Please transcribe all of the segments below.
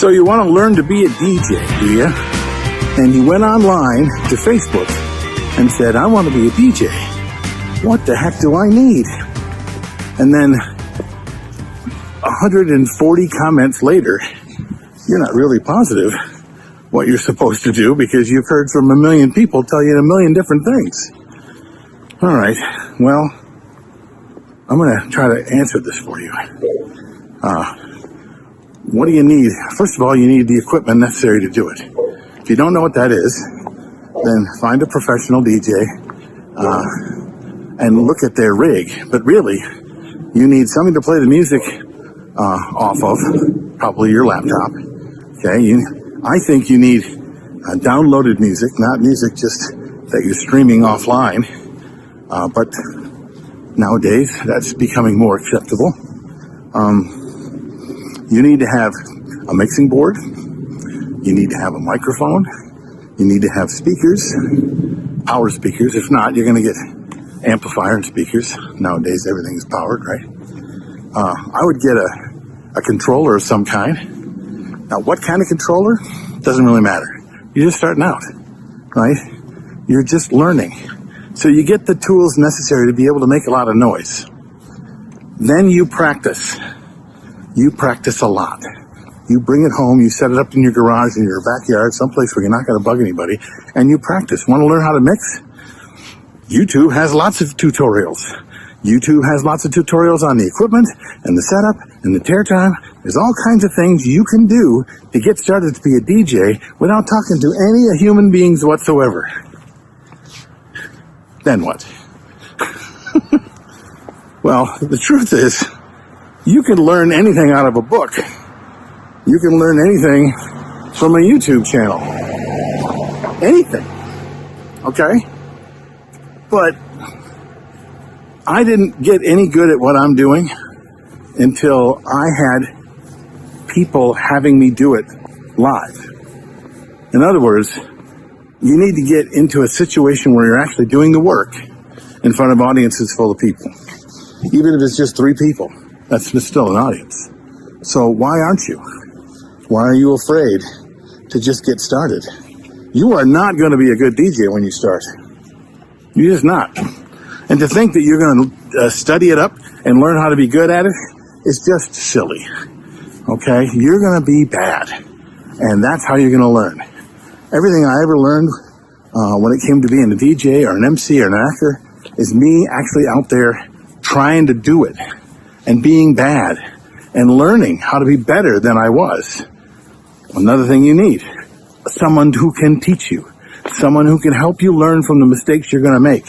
So you want to learn to be a DJ, do you? And you went online to Facebook and said, I want to be a DJ. What the heck do I need? And then 140 comments later, you're not really positive what you're supposed to do because you've heard from a million people tell you a million different things. All right, well, I'm going to try to answer this for you. What do you need? First of all, you need the equipment necessary to do it. If you don't know what that is, then find a professional DJ and look at their rig. But really, you need something to play the music off of, probably your laptop. Okay, I think you need downloaded music, not music just that you're streaming offline. But nowadays, that's becoming more acceptable. You need to have a mixing board. You need to have a microphone. You need to have speakers, power speakers. If not, you're going to get amplifier and speakers. Nowadays, everything is powered, right? I would get a controller of some kind. Now, what kind of controller? Doesn't really matter. You're just starting out, right? You're just learning. So you get the tools necessary to be able to make a lot of noise. Then you practice. You practice a lot. You bring it home, you set it up in your garage, in your backyard, someplace where you're not going to bug anybody, and you practice. Want to learn how to mix? YouTube has lots of tutorials. YouTube has lots of tutorials on the equipment and the setup and the tear time. There's all kinds of things you can do to get started to be a DJ without talking to any human beings whatsoever. Then what? Well, the truth is, you can learn anything out of a book. You can learn anything from a YouTube channel. Anything. Okay? But I didn't get any good at what I'm doing until I had people having me do it live. In other words, you need to get into a situation where you're actually doing the work in front of audiences full of people. Even if it's just 3 people, that's still an audience. So why aren't you? Why are you afraid to just get started? You are not going to be a good DJ when you start. You're just not. And to think that you're going to study it up and learn how to be good at it is just silly. Okay? You're going to be bad. And that's how you're going to learn. Everything I ever learned when it came to being a DJ or an MC or an actor is me actually out there trying to do it and being bad and learning how to be better than I was. Another thing you need, someone who can teach you, someone who can help you learn from the mistakes you're going to make.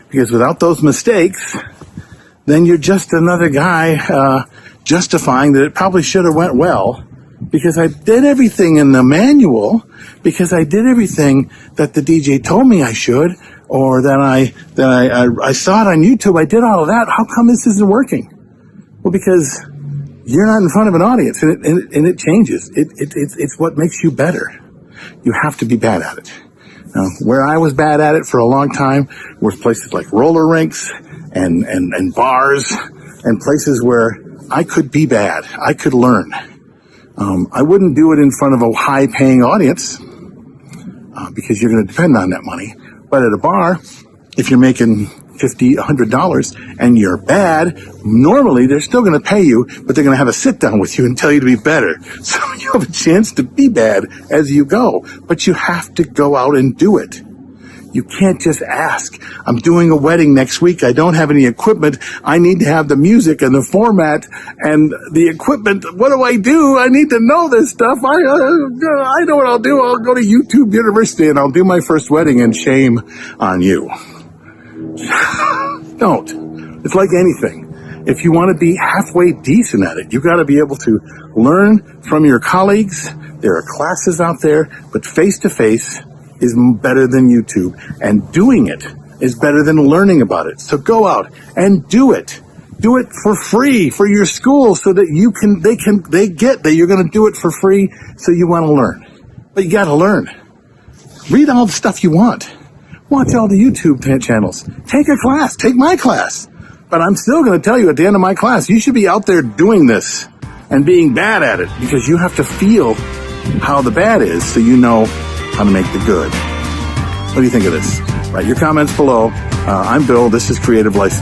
Because without those mistakes, then you're just another guy justifying that it probably should have went well because I did everything in the manual, because I did everything that the DJ told me I should, or that I saw it on YouTube. I did all of that. How come this isn't working? Well, because you're not in front of an audience, and it changes. It's what makes you better. You have to be bad at it. Now, where I was bad at it for a long time was places like roller rinks and bars and places where I could be bad. I could learn. I wouldn't do it in front of a high-paying audience because you're going to depend on that money. But at a bar, if you're making $50, $100 and you're bad, normally they're still going to pay you, but they're going to have a sit down with you and tell you to be better. So you have a chance to be bad as you go, but you have to go out and do it. You can't just ask, I'm doing a wedding next week. I don't have any equipment. I need to have the music and the format and the equipment. What do? I need to know this stuff. I know what I'll do. I'll go to YouTube University and I'll do my first wedding, and shame on you. Don't. It's like anything. If you want to be halfway decent at it, you've got to be able to learn from your colleagues. There are classes out there, but face-to-face is better than YouTube, and doing it is better than learning about it. So go out and do it. Do it for free for your school so that they get that you're going to do it for free, so you want to learn. But you got to learn. Read all the stuff you want. Watch all the YouTube channels. Take a class. Take my class. But I'm still going to tell you at the end of my class, you should be out there doing this and being bad at it, because you have to feel how the bad is so you know how to make the good. What do you think of this? Write your comments below. I'm Bill. This is Creative License.